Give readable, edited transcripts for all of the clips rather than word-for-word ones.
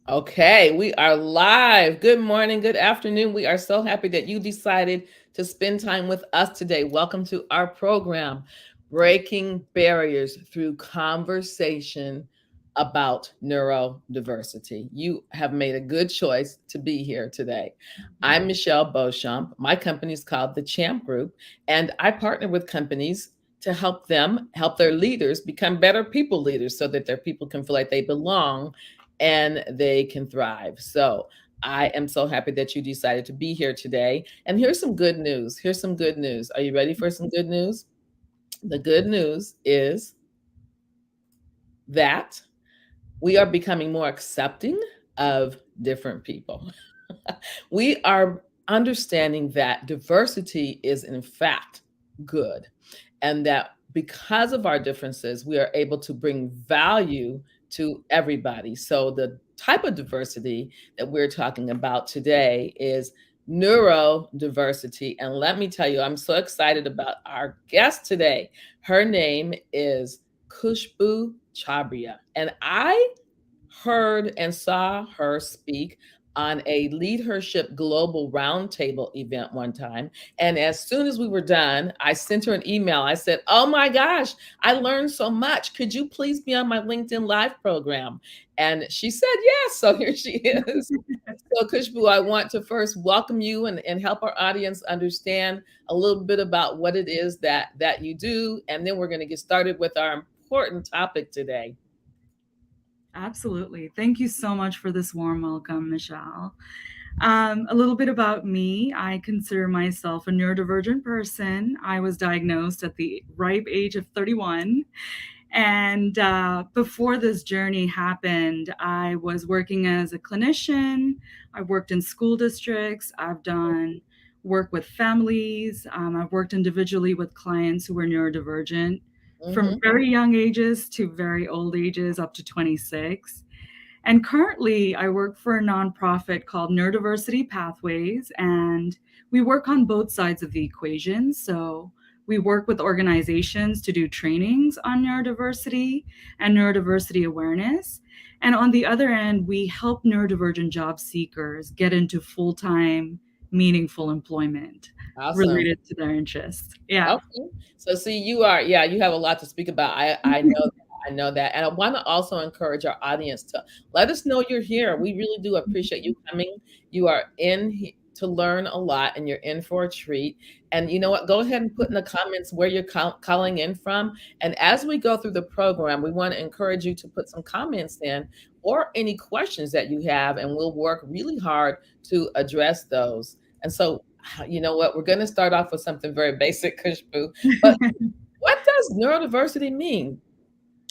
Okay, we are live. Good morning, good afternoon. We are so happy that you decided to spend time with us today. Welcome to our program, Breaking Barriers Through Conversation about Neurodiversity. You have made a good choice to be here today. I'm Michelle Beauchamp. My company is called the Champ Group, and I partner with companies to help them help their leaders become better people leaders so that their people can feel like they belong and they can thrive. So I am so happy that you decided to be here today. And here's some good news. Here's some good news. Are you ready for some good news? The good news is that we are becoming more accepting of different people. We are understanding that diversity is, in fact, good, and that because of our differences, we are able to bring value to everybody. So, the type of diversity that we're talking about today is neurodiversity. And let me tell you, I'm so excited about our guest today. Her name is Khushboo Chabria. And I heard and saw her speak on a leadership global roundtable event one time. And as soon as we were done, I sent her an email. I said, "Oh my gosh, I learned so much. Could you please be on my LinkedIn Live program?" And she said yes. So here she is. So, Khushboo, I want to first welcome you and help our audience understand a little bit about what it is that you do. And then we're going to get started with our important topic today. Absolutely. Thank you so much for this warm welcome, Michelle. A little bit about me. I consider myself a neurodivergent person. I was diagnosed at the ripe age of 31. And before this journey happened, I was working as a clinician. I worked in school districts. I've done work with families. I've worked individually with clients who were neurodivergent from Mhm. very young ages to very old ages, up to 26. And currently, I work for a nonprofit called Neurodiversity Pathways, and we work on both sides of the equation. So we work with organizations to do trainings on neurodiversity and neurodiversity awareness. And on the other end, we help neurodivergent job seekers get into full time, meaningful employment Awesome. related to their interests. Yeah. Okay. So see, you have a lot to speak about. I know that. I know that. And I want to also encourage our audience to let us know you're here. We really do appreciate you coming. You are to learn a lot and you're in for a treat. And you know what? Go ahead and put in the comments where you're calling in from. And as we go through the program, we want to encourage you to put some comments in or any questions that you have, and we'll work really hard to address those. And so you know what? We're going to start off with something very basic, Kushbu. But what does neurodiversity mean?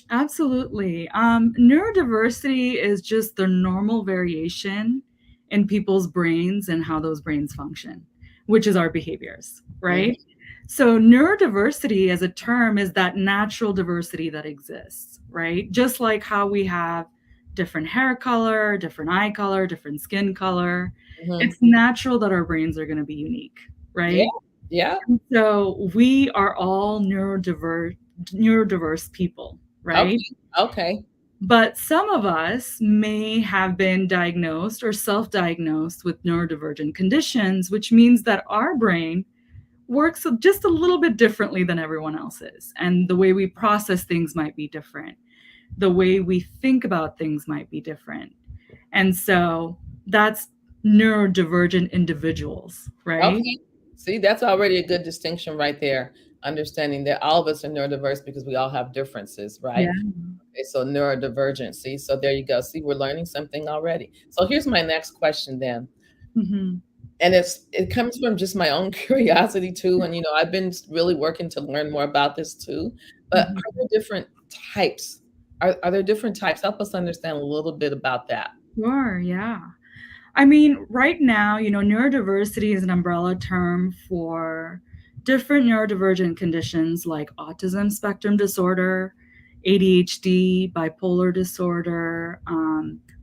Absolutely. Neurodiversity is just the normal variation in people's brains and how those brains function, which is our behaviors, Mhm. right? So, neurodiversity as a term is that natural diversity that exists, right? Just like how we have different hair color, different eye color, different skin color, Mhm. it's natural that our brains are going to be unique, Yeah. right? Yeah. So, we are all neurodiverse people, right? Okay. Okay. But some of us may have been diagnosed or self diagnosed with neurodivergent conditions, which means that our brain works just a little bit differently than everyone else's. And the way we process things might be different. The way we think about things might be different. And so that's neurodivergent individuals, right? Okay. See, that's already a good distinction right there. Understanding that all of us are neurodiverse because we all have differences, right? Yeah. Okay, so neurodivergency. So there you go. See, we're learning something already. So here's my next question then. Hmm. And it comes from just my own curiosity too. And I've been really working to learn more about this too. But Hmm. are there different types? Are there different types? Help us understand a little bit about that. Sure. Yeah. I mean, right now, neurodiversity is an umbrella term for different neurodivergent conditions like autism spectrum disorder, ADHD, bipolar disorder,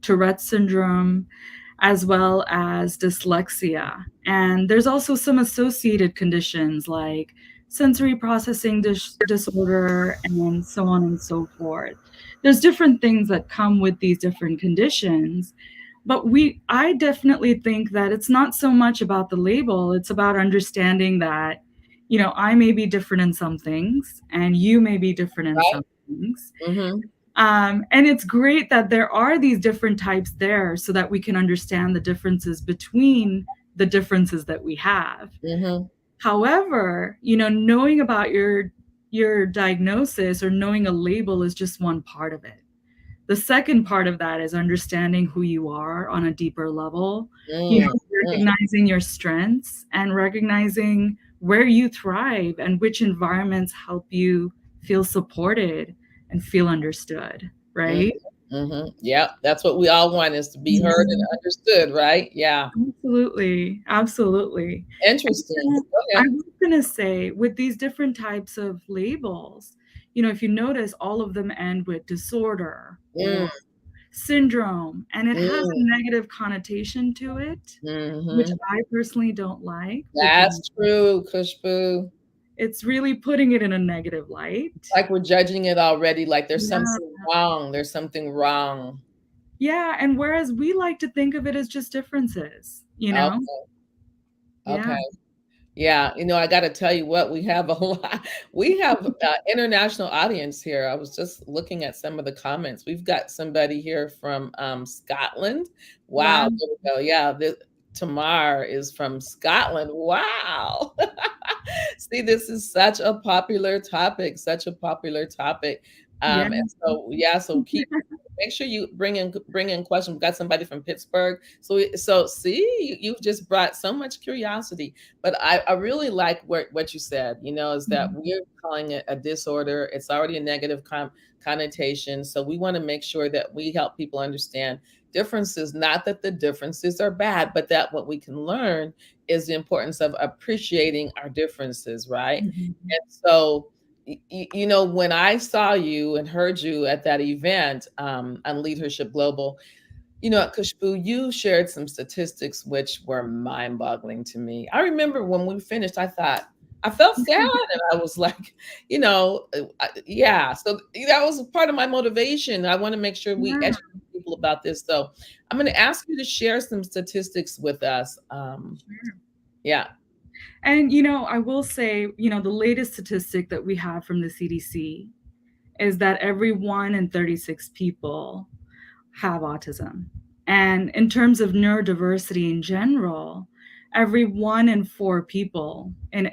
Tourette syndrome, as well as dyslexia. And there's also some associated conditions like sensory processing disorder, and so on and so forth. There's different things that come with these different conditions, But I definitely think that it's not so much about the label, it's about understanding that, I may be different in some things and you may be different in Right? some things. Mm-hmm. And it's great that there are these different types there so that we can understand the differences between the differences that we have. Mm-hmm. However, knowing about your diagnosis or knowing a label is just one part of it. The second part of that is understanding who you are on a deeper level, Mm-hmm. recognizing your strengths and recognizing where you thrive and which environments help you feel supported and feel understood, right? Mm-hmm. Mm-hmm. Yep. That's what we all want, is to be heard and Mhm. understood, right? Yeah. Absolutely. Absolutely. And Interesting. so Go I ahead. was going to say, with these different types of labels, if you notice, all of them end with disorder or Mm, syndrome, and it has a mm, negative connotation to it, which mm-hmm. I personally don't like because That's true, Khushboo. it's really putting it in a negative light. Like we're judging it already, like there's Yeah. something wrong. There's something wrong. Yeah. And whereas we like to think of it as just differences, you Okay. know? Yeah. Okay. Yeah, I got to tell you what, we have a lot. We have international audience here. I was just looking at some of the comments. We've got somebody here from Scotland. Wow, Wow. there we go. Yeah, Tamar is from Scotland. Wow. See, this is such a popular topic, such a popular topic. Yeah. And so, yeah, so make sure you bring in questions. We've got somebody from Pittsburgh. So see, you've just brought so much curiosity. But I really like what you said, is that Mhm. we're calling it a disorder. It's already a negative connotation. So we want to make sure that we help people understand differences, not that the differences are bad, but that what we can learn is the importance of appreciating our differences, right? Mhm. And so, when I saw you and heard you at that event on Leadership Global, at Khushboo, you shared some statistics which were mind-boggling to me. I remember when we finished, I felt sad, and I was like, yeah. So that was part of my motivation. I want to make sure we Yeah. educate people about this. So I'm going to ask you to share some statistics with us. Sure. Yeah. And, I will say, the latest statistic that we have from the CDC is that every 1 in 36 people have autism. And in terms of neurodiversity in general, every 1 in 4 people in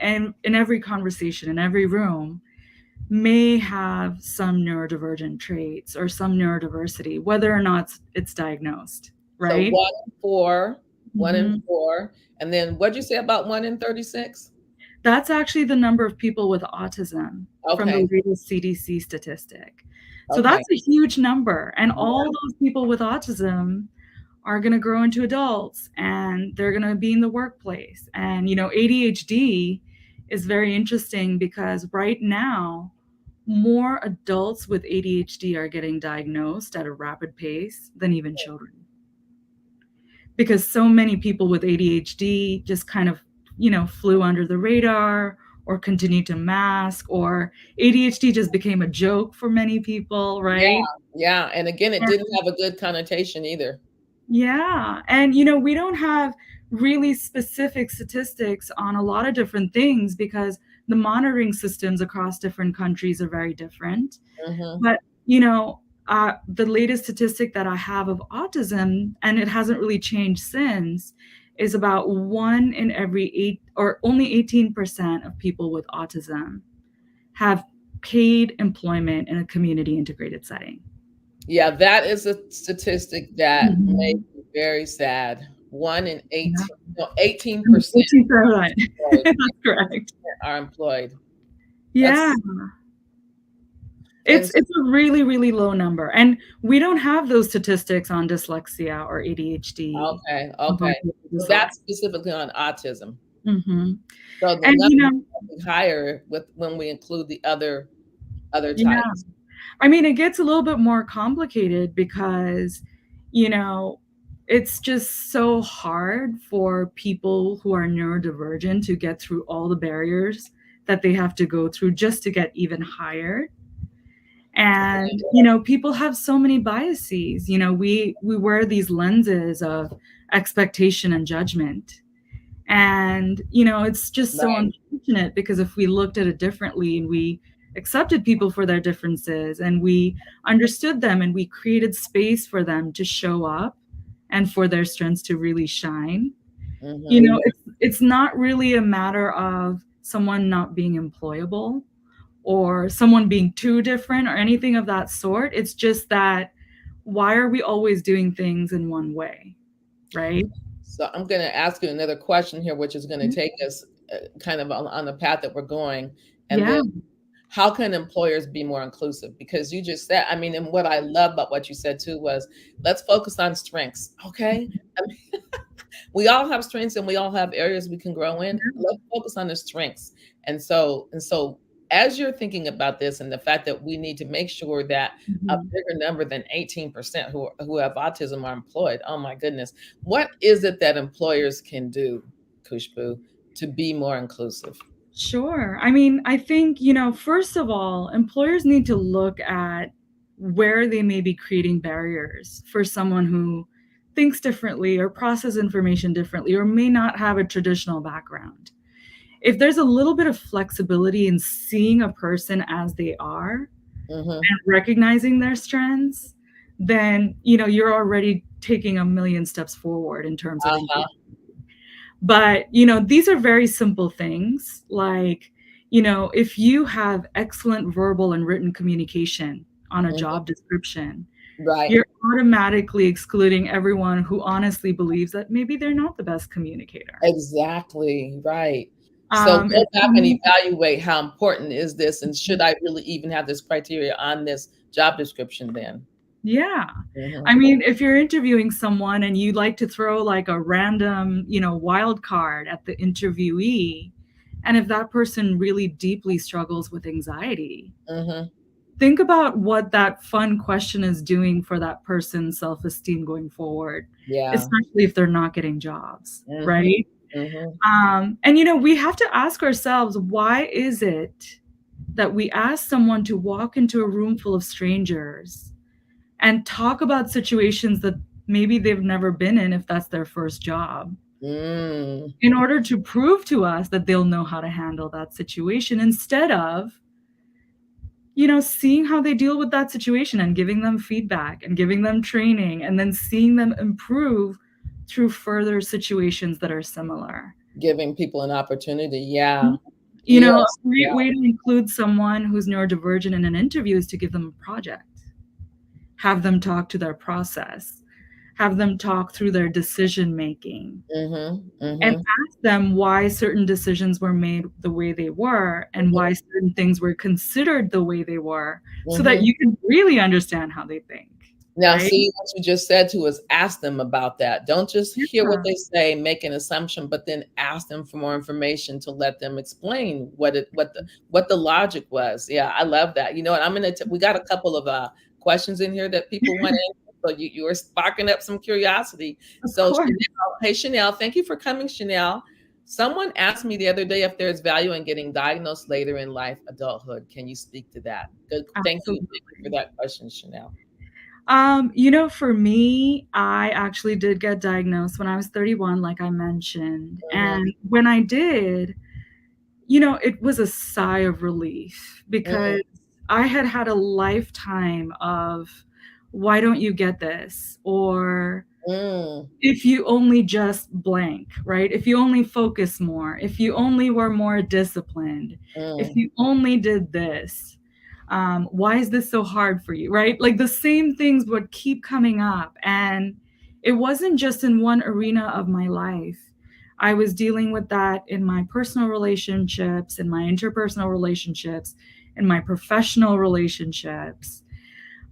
every conversation, in every room, may have some neurodivergent traits or some neurodiversity, whether or not it's diagnosed, So right? 1 in 4, Mhm. and then what'd you say about 1 in 36? That's actually the number of people with autism from the Okay. latest CDC statistic. So Okay. that's a huge number. And all Yeah. those people with autism are going to grow into adults and they're going to be in the workplace. And, ADHD is very interesting because right now, more adults with ADHD are getting diagnosed at a rapid pace than even children. Because so many people with ADHD just kind of, flew under the radar or continued to mask, or ADHD just became a joke for many people, Yeah. right? Yeah. And again, it didn't have a good connotation either. Yeah. And, we don't have really specific statistics on a lot of different things because the monitoring systems across different countries are very different. Hmm. But, the latest statistic that I have of autism, and it hasn't really changed since, is about 1 in every 8, or only 18% of people with autism have paid employment in a community integrated setting. Yeah, that is a statistic that made Mhm. me very sad. One in Yeah. 18, no, 18% 18%. employed, That's correct. are employed. Yeah. That's and It's a really, really low number, and we don't have those statistics on dyslexia or ADHD, okay, or okay. bipolar So disorder. that's specifically on autism. Mhm. So the And, number is higher with when we include the other yeah, types. I mean, it gets a little bit more complicated because, you know, it's just so hard for people who are neurodivergent to get through all the barriers that they have to go through just to get even hired. And people have so many biases. We wear these lenses of expectation and judgment. And it's just so Right. unfortunate, because if we looked at it differently and we accepted people for their differences and we understood them and we created space for them to show up and for their strengths to really shine, Mm-hmm. it's not really a matter of someone not being employable or someone being too different or anything of that sort. It's just that, why are we always doing things in one way, right? So I'm going to ask you another question here, which is going to take us kind of on the path that we're going. And Yeah. then how can employers be more inclusive? Because you just said, I mean, and what I love about what you said too was, let's focus on strengths. Okay. I mean, we all have strengths and we all have areas we can grow in. Let's focus on the strengths. And so as you're thinking about this and the fact that we need to make sure that a Mhm. bigger number than 18% who have autism are employed. Oh my goodness. What is it that employers can do, Khushboo, to be more inclusive? Sure. I mean, I think, first of all, employers need to look at where they may be creating barriers for someone who thinks differently or processes information differently or may not have a traditional background. If there's a little bit of flexibility in seeing a person as they are Mm-hmm. and recognizing their strengths, then, you're already taking a million steps forward in terms of Uh-huh. inclusion. But, these are very simple things like, if you have excellent verbal and written communication on a Mm-hmm. job description, Right. you're automatically excluding everyone who honestly believes that maybe they're not the best communicator. Exactly. Right. So And go back for and me, evaluate how important is this, and should I really even have this criteria on this job description then? yeah. I Mhm. mean, if you're interviewing someone and you like to throw like a random, wild card at the interviewee, and if that person really deeply struggles with anxiety, Mhm. think about what that fun question is doing for that person's self-esteem going forward, Yeah. especially if they're not getting jobs, Mhm. right? Mhm. And we have to ask ourselves, why is it that we ask someone to walk into a room full of strangers and talk about situations that maybe they've never been in if that's their first job, Mm. in order to prove to us that they'll know how to handle that situation, instead of seeing how they deal with that situation and giving them feedback and giving them training and then seeing them improve through further situations that are similar. Giving people an opportunity. Yeah. A Yes. great Yeah. way to include someone who's neurodivergent in an interview is to give them a project, have them talk to their process, have them talk through their decision making, Mhm. and Mhm. ask them why certain decisions were made the way they were and Mhm. why certain things were considered the way they were, so that Mhm. you can really understand how they think, Now, right? see what you just said to us, ask them about that. Don't just hear what Yeah, they say, make an assumption, but then ask them for more information to let them explain what the logic was. Yeah, I love that. You know what? We got a couple of questions in here that people want to answer. So you are sparking up some curiosity. of So course. Chanel, hey Chanel, thank you for coming, Chanel. Someone asked me the other day if there's value in getting diagnosed later in life, adulthood. Can you speak to that? Good. Thank you. Thank you for Absolutely. that question, Chanel. For me, I actually did get diagnosed when I was 31, like I mentioned. Mhm. And when I did, it was a sigh of relief, Mm, because I had had a lifetime of, why don't you get this? Or mm, if you only just blank, right? If you only focus more, if you only were more disciplined, if mm. you only did this, why is this so hard for you, right? Like the same things would keep coming up. And it wasn't just in one arena of my life. I was dealing with that in my personal relationships, in my interpersonal relationships, in my professional relationships.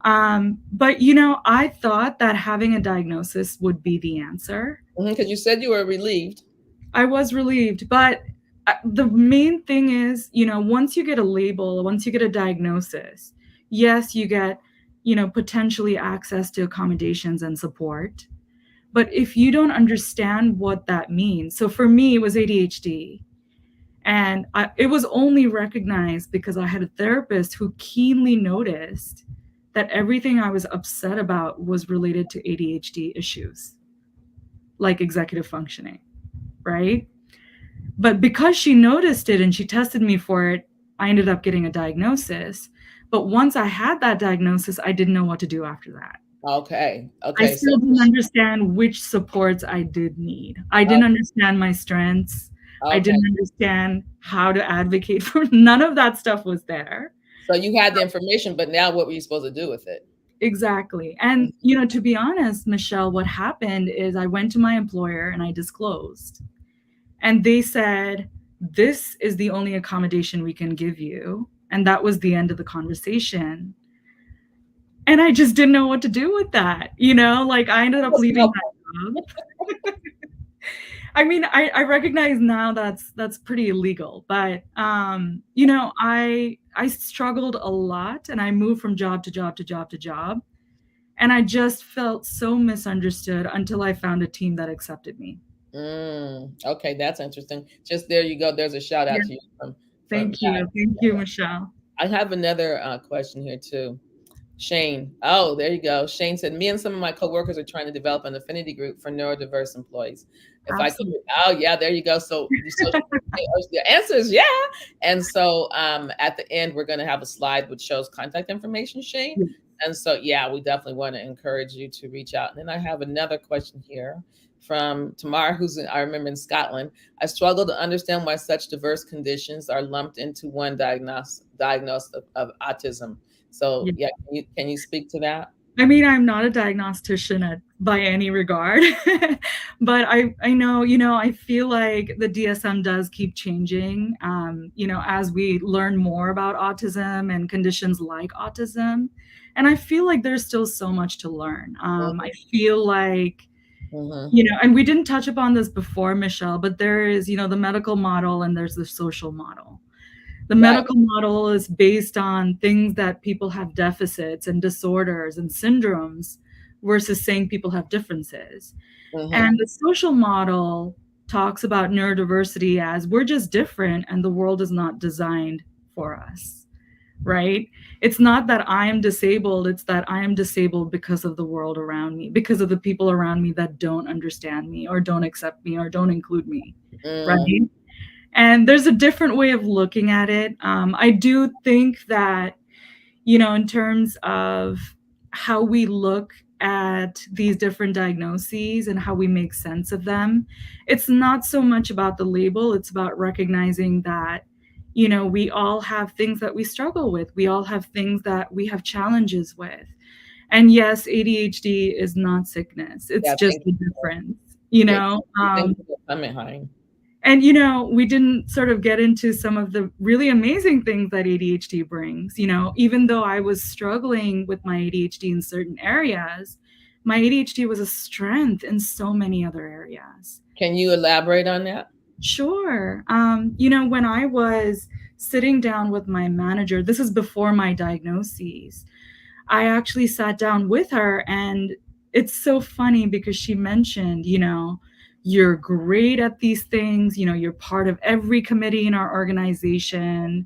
But I thought that having a diagnosis would be the answer. Because you said you were relieved. I was relieved, but the main thing is, once you get a label, once you get a diagnosis, yes, you get, potentially access to accommodations and support. But if you don't understand what that means, so for me, it was ADHD. And it was only recognized because I had a therapist who keenly noticed that everything I was upset about was related to ADHD issues, like executive functioning, right? But because she noticed it and she tested me for it, I ended up getting a diagnosis. But once I had that diagnosis, I didn't know what to do after that. Okay. I Okay. So, still didn't understand which supports I did need. I uh, didn't understand my strengths. I okay. didn't understand how to advocate for none of that stuff was there. So you had the information, but now what were you supposed to do with it? Exactly. And, you know, to be honest, Michelle, what happened is I went to my employer and I disclosed. And they said, this is the only accommodation we can give you. And that was the end of the conversation. And I just didn't know what to do with that. You know, like I ended up leaving that job. I mean, I recognize now that's pretty illegal, but you know, I struggled a lot and I moved from job to job to job to job. And I just felt so misunderstood until I found a team that accepted me. Okay, that's interesting. Just there you go. There's a shout out Yeah. to you from Thank you. that. Thank you, Michelle. I have another question here too. Shane. Oh, there you go. Shane said, me and some of my coworkers are trying to develop an affinity group for neurodiverse employees. If I could, Absolutely. oh yeah, there you go. So the answer is yeah. And so at the end, we're going to have a slide which shows contact information, Shane. Yes. And so, yeah, we definitely want to encourage you to reach out. And then I have another question here from Tamara, I remember in Scotland. I struggle to understand why such diverse conditions are lumped into one diagnosis of autism. So, Yeah. yeah, can you speak to that? I mean, I'm not a diagnostician by any regard, but I know, you know, I feel like the DSM does keep changing, you know, as we learn more about autism and conditions like autism. And I feel like there's still so much to learn. I feel like, Mm-hmm. you know, and we didn't touch upon this before, Michelle, but there is, you know, the medical model and there's the social model. The Right. medical model is based on things that people have deficits and disorders and syndromes versus saying people have differences. Mm-hmm. And the social model talks about neurodiversity as we're just different and the world is not designed for us, right? It's not that I am disabled, it's that I am disabled because of the world around me, because of the people around me that don't understand me or don't accept me or don't include me, right? Mm, And there's a different way of looking at it. I do think that, you know, in terms of how we look at these different diagnoses and how we make sense of them, it's not so much about the label, it's about recognizing that, you know, we all have things that we struggle with, we all have things that we have challenges with. And yes, ADHD is not sickness, it's yeah, just thank a you. difference, you Yeah, know. thank you for coming, Hein. And, you know, we didn't sort of get into some of the really amazing things that ADHD brings. You know, even though I was struggling with my ADHD in certain areas, my ADHD was a strength in so many other areas. Can you elaborate on that? Sure. You know, when I was sitting down with my manager, this is before my diagnoses, I actually sat down with her, and it's so funny because she mentioned, you know, you're great at these things, you know, you're part of every committee in our organization,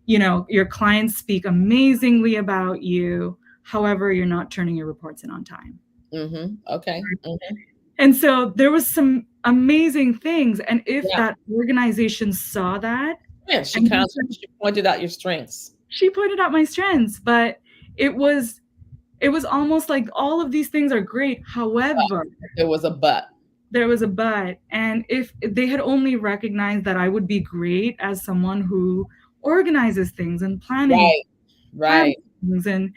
you know, your clients speak amazingly about you. However, you're not turning your reports in on time. Mm-hmm. Okay. Mm-hmm. And so there was some amazing things. And if Yeah. that organization saw that, Yeah. and She pointed out your strengths. she pointed out my strengths, but it was it was almost like all of these things are great. However, There was a but. there was a but. And if they had only recognized that I would be great as someone who organizes things and Right. plans Right. things and,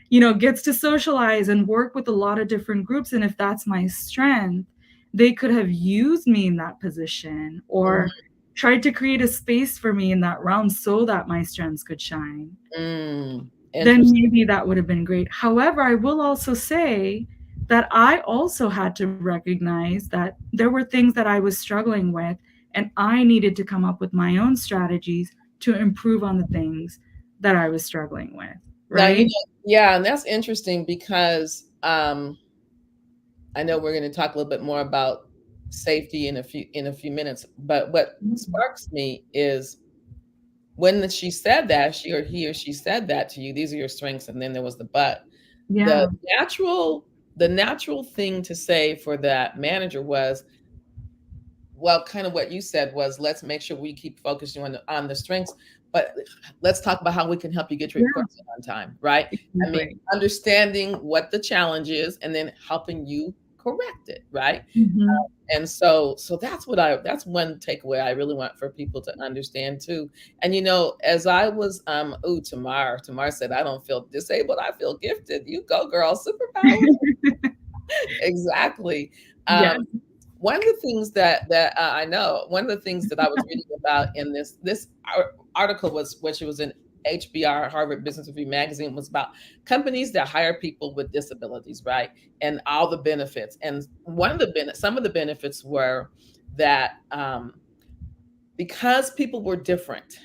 you know, gets to socialize and work with a lot of different groups. And if that's my strength, they could have used me in that position Mm-hmm. or tried to create a space for me in that realm so that my strengths could shine. Mm. Then Interesting. maybe that would have been great. However, I will also say that I also had to recognize that there were things that I was struggling with, and I needed to come up with my own strategies to improve on the things that I was struggling with, Now, right? yeah, and that's interesting because I know we're going to talk a little bit more about safety in a few minutes. But what sparks me is when she said that, she or he or she said that to you, these are your strengths, and then there was the but. The Yeah. natural the natural thing to say for that manager was, well, kind of what you said was, let's make sure we keep focusing on the strengths, but let's talk about how we can help you get your Yeah. reports in on time, right? I mean, Exactly. understanding what the challenge is and then helping you correct it, right? Mhm. And so that's one takeaway I really want for people to understand too. And as I was Tamar said, I don't feel disabled, I feel gifted. You go, girl, superpower. Exactly. Um, Yes. one of the things that I know, one of the things that I was reading about in article was, which was in HBR, Harvard Business Review magazine, was about companies that hire people with disabilities, right? And all the benefits. And some of the benefits were that because people were different,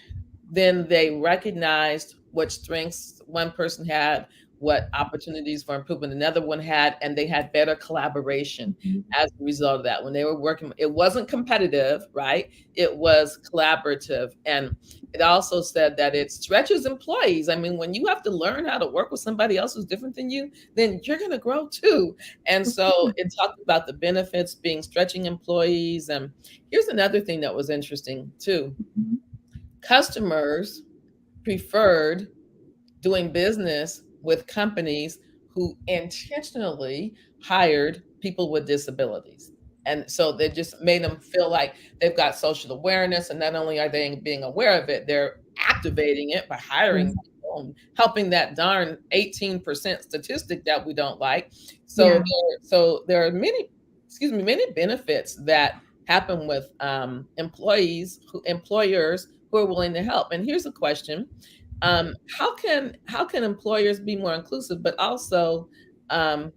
then they recognized what strengths one person had, what opportunities for improvement another one had, and they had better collaboration Mhm. as a result of that. When they were working, it wasn't competitive, right? It was collaborative. And it also said that it stretches employees. I mean, when you have to learn how to work with somebody else who's different than you, then you're going to grow too. And Of so course. it talked about the benefits being stretching employees. And here's another thing that was interesting too: Mhm. customers preferred doing business with companies who intentionally hired people with disabilities. And so they just made them feel like they've got social awareness. And not only are they being aware of it, they're activating it by hiring Yes. people and helping that darn 18% statistic that we don't like. Yeah. So there are many benefits that happen with employers who are willing to help. And here's a question: how can employers be more inclusive, but also um,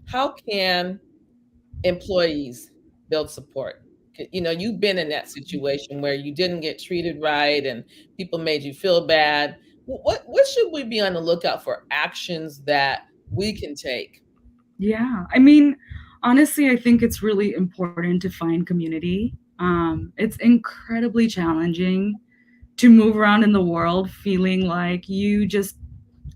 how can employees build support? You've been in that situation where you didn't get treated right and people made you feel bad. What should we be on the lookout for, actions that we can take? Yeah. I mean, honestly, I think it's really important to find community. It's incredibly challenging to move around in the world feeling like you just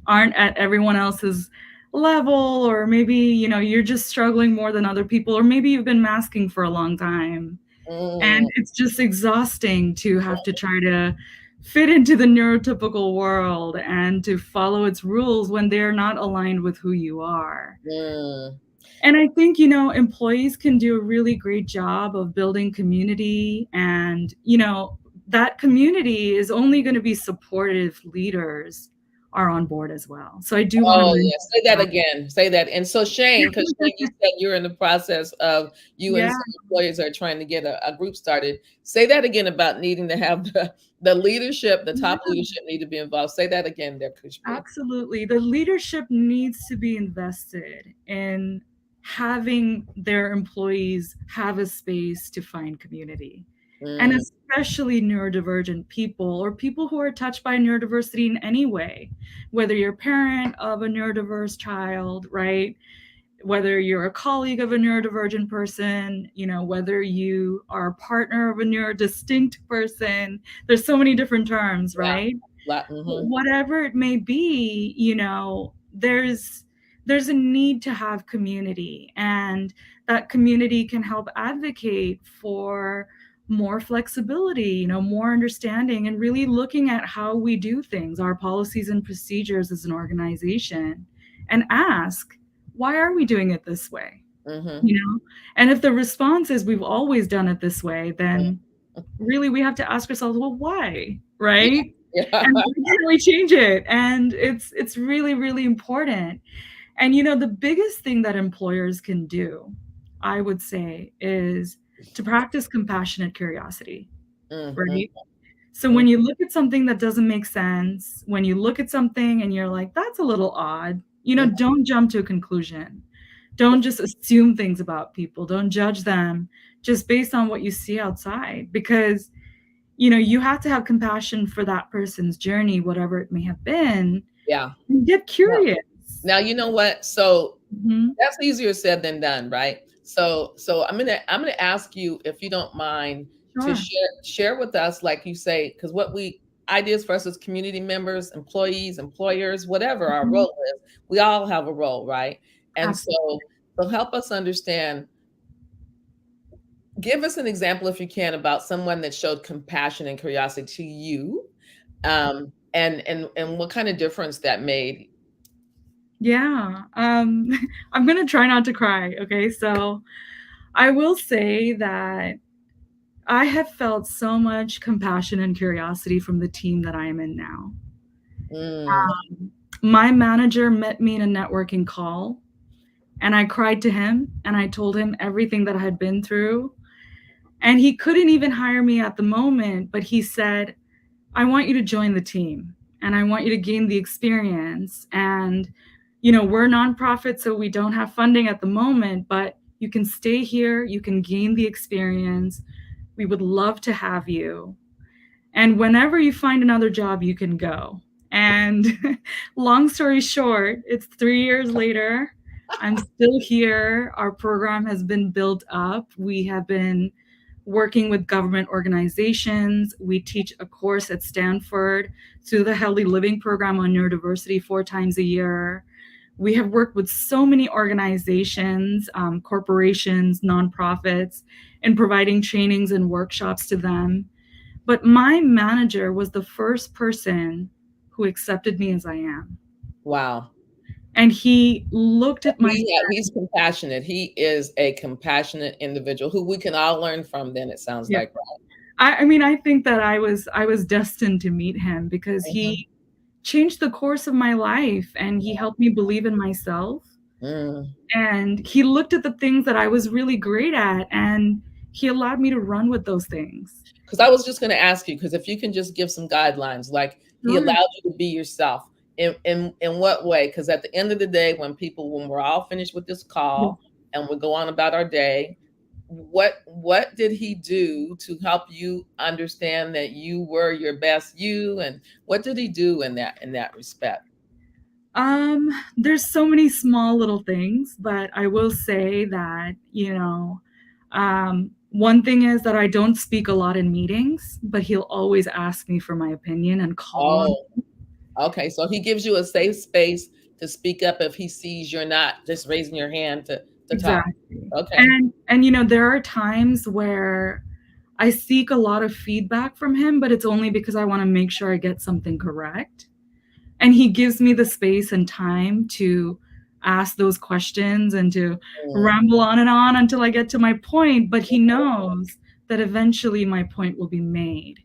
aren't at everyone else's level, or maybe, you're just struggling more than other people, or maybe you've been masking for a long time. And Mm, it's just exhausting to have to try to fit into the neurotypical world and to follow its rules when they're not aligned with who you are. mm. And I think, employees can do a really great job of building community. And, that community is only going to be supportive if leaders are on board as well. So I do want to Oh, mention yeah. Say that that. again. Say that. And so Shane, because Shane, you said you're in the process of, you and Yeah, some employers are trying to get a group started. Say that again about needing to have the leadership, the top yeah, leadership need to be involved. Say that again there, Khushboo. absolutely. The leadership needs to be invested in having their employees have a space to find community. And Mm, especially neurodivergent people, or people who are touched by neurodiversity in any way, whether you're a parent of a neurodiverse child, right? Whether you're a colleague of a neurodivergent person, whether you are a partner of a neurodistinct person. There's so many different terms, yeah. right? Mm-hmm. Whatever it may be, there's a need to have community, and that community can help advocate for more flexibility, more understanding, and really looking at how we do things, our policies and procedures as an organization, and ask, why are we doing it this way? Mm-hmm. you know and if the response is we've always done it this way, then really we have to ask ourselves, well, why, Yeah. right? Yeah. And why can't we change it? And it's really, really important. And the biggest thing that employers can do, I would say, is to practice compassionate curiosity, Mm-hmm. right? So when you look at something that doesn't make sense, when you look at something and you're like, that's a little odd, Mm-hmm. don't jump to a conclusion. Don't just assume things about people. Don't judge them just based on what you see outside, because you have to have compassion for that person's journey, whatever it may have been, Yeah. and get Yeah. curious. Now, you know what? So Mhm. that's easier said than done, right? So I'm gonna ask you, if you don't mind, to Sure. share with us, like you say, because what we ideas for us as community members, employees, employers, whatever our Mhm. role is, we all have a role, right? And Absolutely. so help us understand. Give us an example, if you can, about someone that showed compassion and curiosity to you, and what kind of difference that made. Yeah. I'm gonna try not to cry. Okay, so I will say that I have felt so much compassion and curiosity from the team that I am in now. Mm, My manager met me in a networking call, and I cried to him and I told him everything that I had been through. And he couldn't even hire me at the moment, but he said, I want you to join the team and I want you to gain the experience. And, we're a nonprofit, so we don't have funding at the moment, but you can stay here, you can gain the experience. We would love to have you. And whenever you find another job, you can go. And long story short, it's 3 years later. I'm still here. Our program has been built up. We have been working with government organizations. We teach a course at Stanford through the Healthy Living program on neurodiversity 4 times a year. We have worked with so many organizations, corporations, nonprofits, in providing trainings and workshops to them. But my manager was the first person who accepted me as I am. wow. And he looked at my He's compassionate. He is a compassionate individual who we can all learn from. Then it sounds yeah. like, right? I mean, I think that I was destined to meet him because Mhm. he changed the course of my life and he helped me believe in myself. Mm. And he looked at the things that I was really great at and he allowed me to run with those things. Because I was just going to ask you, because if you can just give some guidelines, like he Sure. allowed you to be yourself. In what way? Because at the end of the day, when we're all finished with this Yeah. call and we go on about our day, what did he do to help you understand that you were your best you, and what did he do in that respect? There's so many small little things, but I will say that, one thing is that I don't speak a lot in meetings, but he'll always ask me for my opinion and call on. Oh, okay. So he gives you a safe space to speak up if he sees you're not just raising your hand to talk. Exactly. Okay. And there are times where I seek a lot of feedback from him, but it's only because I want to make sure I get something correct. And he gives me the space and time to ask those questions and to Mm, ramble on and on until I get to my point, but he knows that eventually my point will be made.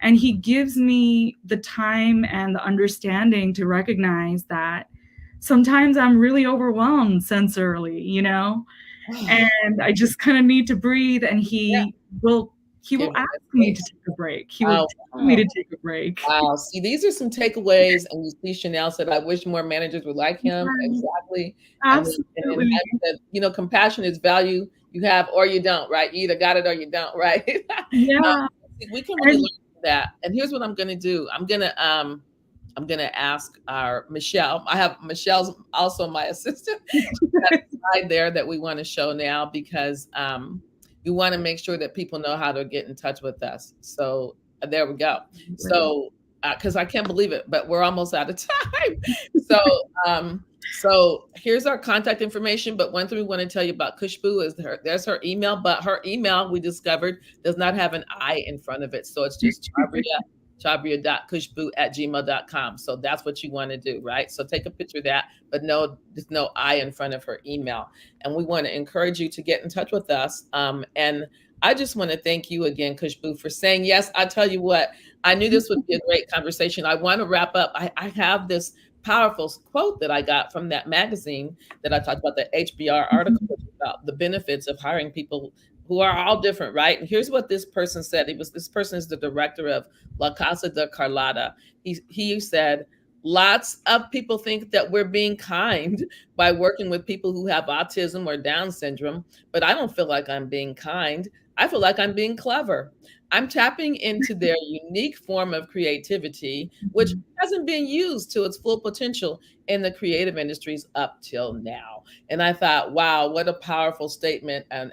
And he gives me the time and the understanding to recognize that sometimes I'm really overwhelmed sensorily, and I just kind of need to breathe. And yeah. he will Give you ask that me to space. take a break. He will Oh, tell me wow. to take a break. Wow. See, these are some takeaways. And you see, Chanel said, I wish more managers were like him. Right. Exactly. And then Absolutely. Hank said, compassion is value you have or you don't, right? You either got it or you don't, right? Yeah. We can really learn And from that. And here's what I'm gonna do. I'm gonna ask our Michelle. I have Michelle's also my assistant. She's got a slide there that we want to show now, because we want to make sure that people know how to get in touch with us. So there we go. So because I can't believe it, but we're almost out of time. So so here's our contact information. But one thing we want to tell you about Khushboo is there's her email, but her email, we discovered, does not have an I in front of it. So it's just chabria.khushboo@gmail.com. So that's what you want to do, right? So take a picture of that, but no, there's no I in front of her email. And we want to encourage you to get in touch with us. And I just want to thank you again, Khushboo, for saying yes. I tell you what, I knew this would be a great conversation. I want to wrap up. I have this powerful quote that I got from that magazine that I talked about, the HBR article about the benefits of hiring people who are all different, right? And here's what this person said. This person is the director of La Casa de Carlota. He said, lots of people think that we're being kind by working with people who have autism or Down syndrome, but I don't feel like I'm being kind. I feel like I'm being clever. I'm tapping into their unique form of creativity, which Mhm. hasn't been used to its full potential in the creative industries up till now. And I thought, wow, what a powerful statement and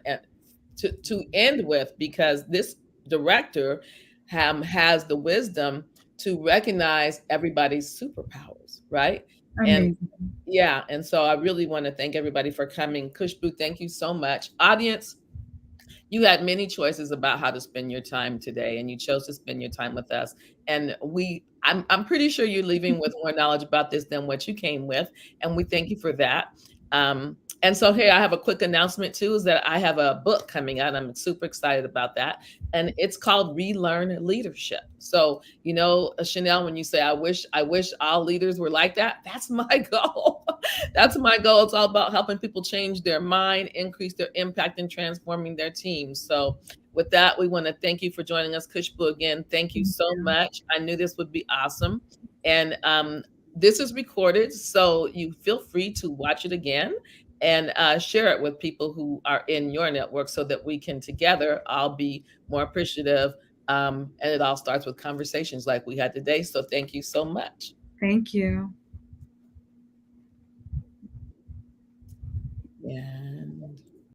to end with, because this director has the wisdom to recognize everybody's superpowers, right? And Amazing. yeah, and so I really want to thank everybody for coming. Khushboo, thank you so much. Audience, you had many choices about how to spend your time today, and you chose to spend your time with us. And I'm pretty sure you're leaving with more knowledge about this than what you came with, and we thank you for that. And so here I have a quick announcement too, is that I have a book coming out. I'm super excited about that, and it's called Relearn Leadership. So Chanel, when you say I wish all leaders were like that, that's my goal. That's my goal. It's all about helping people change their mind, increase their impact, and transforming their teams. So, with that, we want to thank you for joining us, Khushboo. Again, thank you Thank so you. much. I knew this would be awesome. And this is recorded, so you feel free to watch it again and share it with people who are in your network so that we can together all be more appreciative. And it all starts with conversations like we had today. So, thank you so much. Thank you. Yeah.